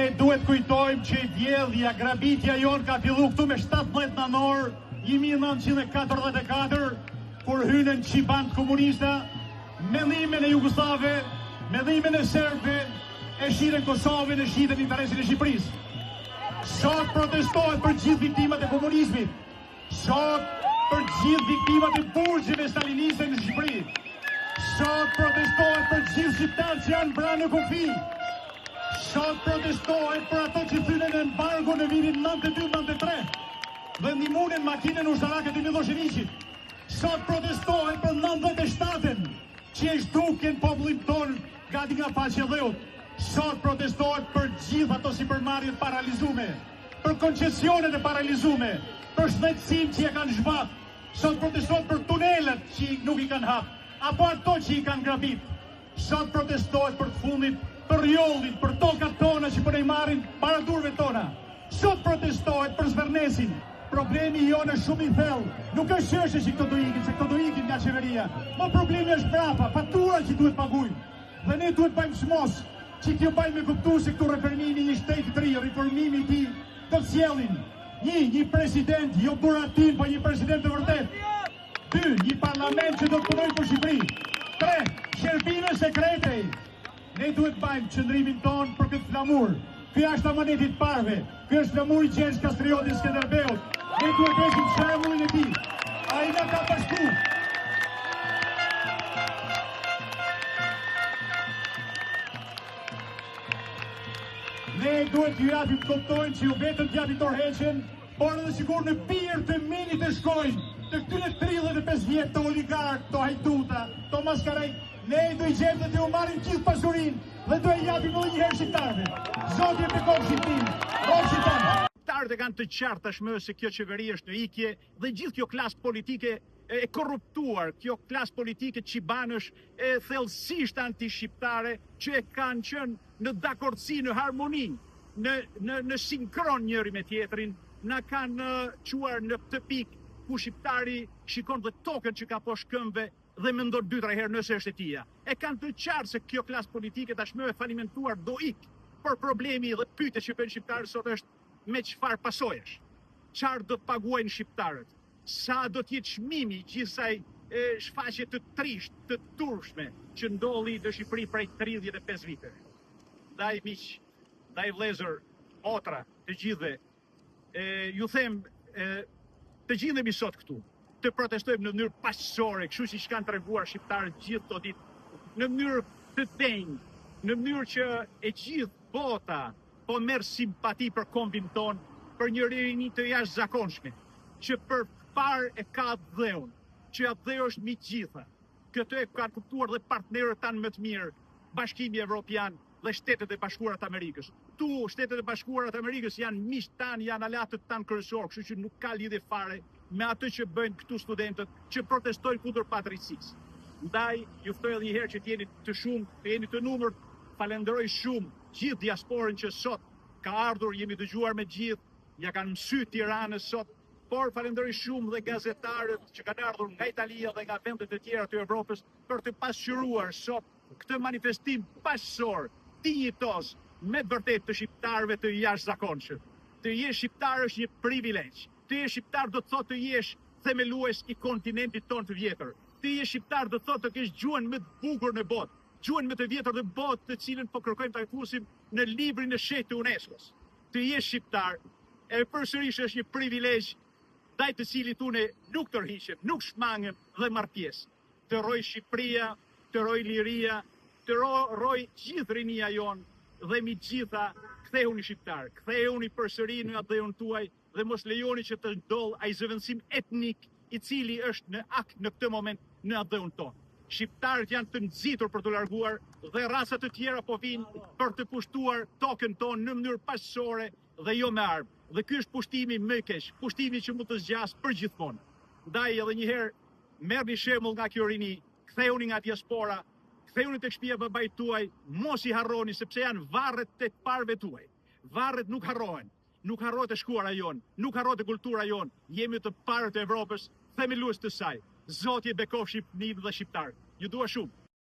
Ne duhet kujtojmë që i vjedhja, grabitja jonë ka fillu këtu me 17 nënor 1944, kur hynën Qiban komunista, mendimin e Jugoslave, mendimin e Serbe, e shiten Kosovën, e shiten interesin e Shqipërisë. Sot protestohet për gjithë viktimat e komunizmit. Sot për gjithë viktimat e burgjeve staliniste në Shqipëri. Sot protestohet për gjithë shqiptarët që janë pranë në kufi. Sot protestohet për ato që thynen në embargo në vitin 92-93 dhe ndihmunin makinën ushtarake të Miloševićit. Sot protestohet për 97-ën që e shduken popullin tonë gati nga faqja e dheut. Sot protestohet për gjithë ato sipërmarrjet paralizume, për koncesionet e paralizume, për shëndetësinë që ja kanë zhvat. Sot protestohet për tunelet që nuk i kanë hap, apo ato që i kanë grabit. Sot protestohet për të fundit për rjollin, për tokat tona që për e marrin para durve tona. Sot protestohet për Zvernesin. Problemi jonë është shumë i thellë. Nuk është çështje që këto do ikin, se këto do ikin nga qeveria. Po problemi është brapa, fatura që duhet paguajmë. Dhe ne duhet bëjmë smos, që kjo bëjmë me kuptu se këtu reformimi një shteti të ri, reformimi i tij do të sjellin një president, jo buratin, po një president të vërtet. 2, një parlament që do të punojë për Shqipëri. 3, shërbime sekrete. Ne duhet bëjmë qëndrimin tonë për këtë flamur. Ky është amanetit parve, ky është flamuri Gjergj Kastriotit Skënderbeut. Ne duhet presim shembullin e tij. Ai na ka bashku. Ne duhet t'ju japim të kuptojnë që ju vetëm t'japim tërheqen, por edhe sigur në pirë të minit e shkojnë, të këtyre 35 vjetë të oligark, të hajduta, të maskaraj, ne do i gjemë dhe të u marrim gjithë pasurin dhe do i japim edhe një herë shqiptarëve. Zotje me kohë shqiptim, rojë shqiptarë. Shqiptarët e kanë të qartë tashmë se kjo qeveri është në ikje dhe gjithë kjo klasë politike e korruptuar, kjo klasë politike qibanësh e thellësisht anti-shqiptare që e kanë qenë në dakordsi, në harmoni, në sinkron njëri me tjetrin, na kanë quar në këtë pikë ku shqiptari shikon dhe tokën që ka poshtë këmbëve dhe mendon 2-3 herë nëse është e tija. E kanë të qartë se kjo klasë politike tashmë e falimentuar do ikë, por problemi dhe pyetja që bën shqiptarët sot është me çfarë pasojesh. Çfarë do të paguajnë shqiptarët? Sa do të jetë çmimi gjithë kësaj shfaqje të trisht, të turpshme që ndolli në Shqipëri prej 35 viteve. Ndaj miq, ndaj vëllezër, motra, të gjithëve, ju them, të gjithëmi sot këtu, të protestojmë në mënyrë paqësore, kështu siç kanë treguar shqiptarët gjithë këto ditë, në mënyrë të denjë, në mënyrë që e gjithë bota po merr simpati për kombin ton, për një rini të jashtëzakonshme, që për parë e ka dheun, që atë dheu është mbi gjitha. Këtë e kanë kuptuar dhe partnerët tanë më të mirë, Bashkimi Evropian dhe Shtetet e Bashkuara të Amerikës. Tu, Shtetet e Bashkuara të Amerikës janë miq tanë, janë aleatët tanë kryesor, kështu që nuk ka lidhje fare me atë që bëjnë këtu studentët që protestojnë kundër patricisë. Ndaj, ju ftoj edhe një herë që t'jeni të shumë, të jeni të numërt, falenderoj shumë gjithë diasporën që sot ka ardhur, jemi dëgjuar me gjithë, ja kanë mësy Tiranës sot, por falenderoj shumë dhe gazetarët që kanë ardhur nga Italia dhe nga vendet e tjera të Evropës për të pasqyruar sot këtë manifestim paqësor, dinjitos, me të vërtet të shqiptarëve të jashtëzakonshëm. Të jesh shqiptar është një privilegj. Të jesh shqiptar do të thotë të jesh themelues i kontinentit tonë të vjetër. Të jesh shqiptar do të thotë të kesh gjuhën më të bukur në botë, gjuhën më të vjetër në botë, të cilën po kërkojmë ta fusim në librin e shenjtë të UNESCO-s. Të jesh shqiptar, e përsërisht është një privilegj ndaj të cilit unë nuk tërhiqem, nuk shmangem dhe marr pjesë. Të rroj Shqipëria, të rroj liria, të rroj gjithë rinia jonë dhe mi gjitha kthehuni shqiptar, kthehuni përsëri në atëun tuaj dhe mos lejoni që të ndodh ai zëvendësim etnik i cili është në akt në këtë moment në atëun tonë. Shqiptarët janë të nxitur për të larguar dhe raca të tjera po vinë për të pushtuar tokën tonë në mënyrë paqësore dhe jo me armë. Dhe ky është pushtimi më i keq, pushtimi që mund të zgjas përgjithmonë. Ndaj edhe një herë merrni shembull nga kjo rini, kthehuni nga diaspora, kthehuni tek shtëpia e babait tuaj, mos i harroni sepse janë varret tek parëve tuaj. Varret nuk harrohen. Nuk harrohet e shkuara jon, nuk harrohet e kultura jon. Jemi të parët e Evropës, themelues të saj. Zoti e bekofshi Shqipërinë dhe shqiptarët. Ju dua shumë.